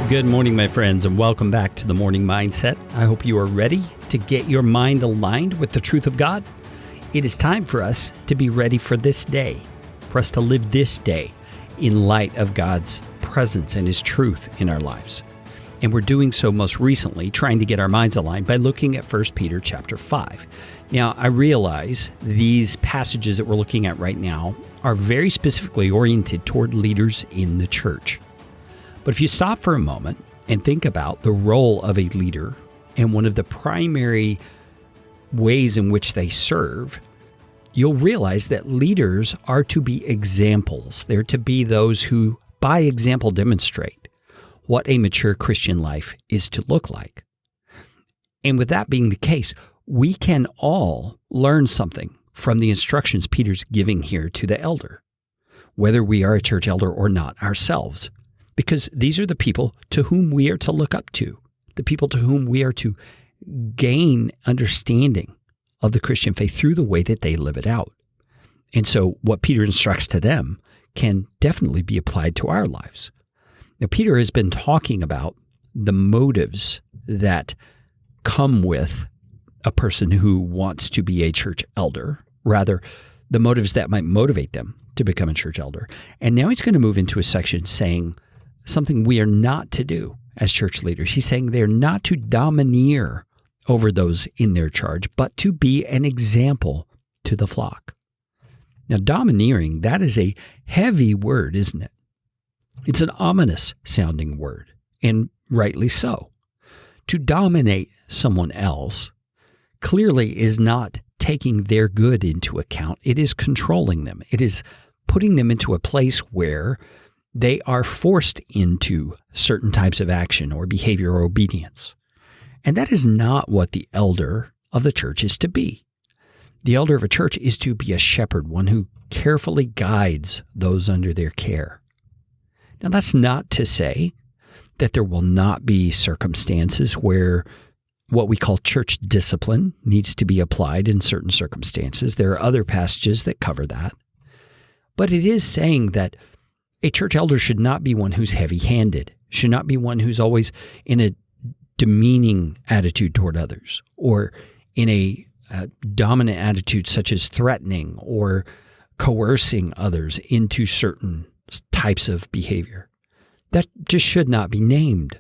Good morning, my friends, and welcome back to the Morning Mindset. I hope you are ready to get your mind aligned with the truth of God. It is time for us to be ready for this day, for us to live this day in light of God's presence and His truth in our lives. And we're doing so most recently, trying to get our minds aligned by looking at 1 Peter chapter 5. Now, I realize these passages that we're looking at right now are very specifically oriented toward leaders in the church. But if you stop for a moment and think about the role of a leader and one of the primary ways in which they serve, you'll realize that leaders are to be examples. They're to be those who, by example, demonstrate what a mature Christian life is to look like. And with that being the case, we can all learn something from the instructions Peter's giving here to the elder, whether we are a church elder or not ourselves. Because these are the people to whom we are to look up to, the people to whom we are to gain understanding of the Christian faith through the way that they live it out. And so what Peter instructs to them can definitely be applied to our lives. Now, Peter has been talking about the motives that come with a person who wants to be a church elder, rather, the motives that might motivate them to become a church elder. And now he's going to move into a section saying something we are not to do as church leaders. He's saying they're not to domineer over those in their charge, but to be an example to the flock. Now, domineering, that is a heavy word, isn't it? It's an ominous sounding word, and rightly so. To dominate someone else clearly is not taking their good into account. It is controlling them. It is putting them into a place where they are forced into certain types of action or behavior or obedience. And that is not what the elder of the church is to be. The elder of a church is to be a shepherd, one who carefully guides those under their care. Now, that's not to say that there will not be circumstances where what we call church discipline needs to be applied in certain circumstances. There are other passages that cover that. But it is saying that a church elder should not be one who's heavy-handed, should not be one who's always in a demeaning attitude toward others, or in a dominant attitude such as threatening or coercing others into certain types of behavior. That just should not be named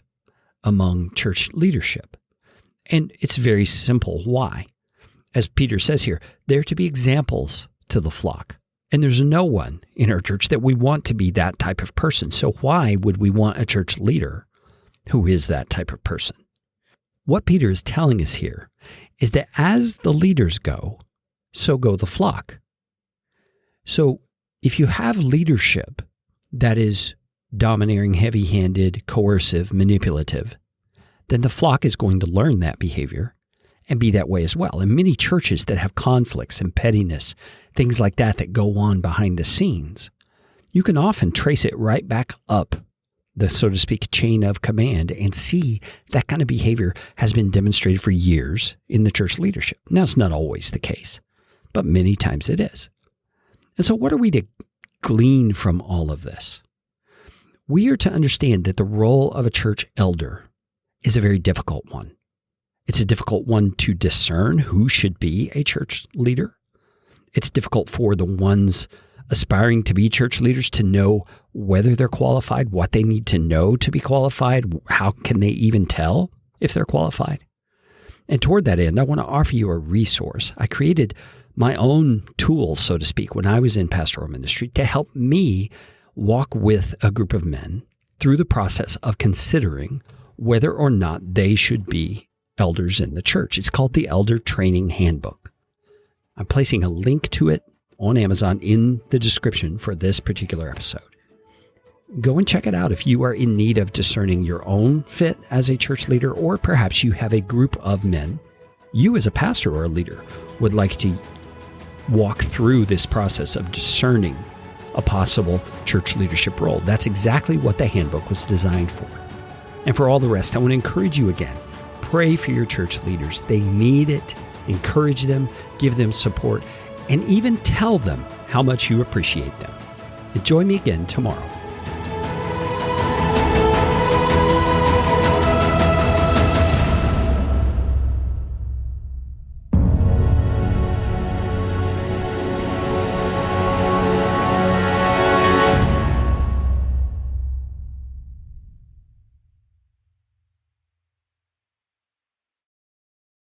among church leadership. And it's very simple. Why? As Peter says here, they're to be examples to the flock. And there's no one in our church that we want to be that type of person. So why would we want a church leader who is that type of person? What Peter is telling us here is that as the leaders go, so go the flock. So if you have leadership that is domineering, heavy-handed, coercive, manipulative, then the flock is going to learn that behavior and be that way as well. And many churches that have conflicts and pettiness, things like that go on behind the scenes, you can often trace it right back up the, so to speak, chain of command and see that kind of behavior has been demonstrated for years in the church leadership. Now, it's not always the case, but many times it is. And so what are we to glean from all of this? We are to understand that the role of a church elder is a very difficult one. It's a difficult one to discern who should be a church leader. It's difficult for the ones aspiring to be church leaders to know whether they're qualified, what they need to know to be qualified, how can they even tell if they're qualified. And toward that end, I want to offer you a resource. I created my own tool, so to speak, when I was in pastoral ministry to help me walk with a group of men through the process of considering whether or not they should be elders in the church. It's called the Elder Training Handbook. I'm placing a link to it on Amazon in the description for this particular episode. Go and check it out if you are in need of discerning your own fit as a church leader, or perhaps you have a group of men you as a pastor or a leader would like to walk through this process of discerning a possible church leadership role. That's exactly what the handbook was designed for. And for all the rest, I want to encourage you again. Pray for your church leaders. They need it. Encourage them, give them support, and even tell them how much you appreciate them. And join me again tomorrow.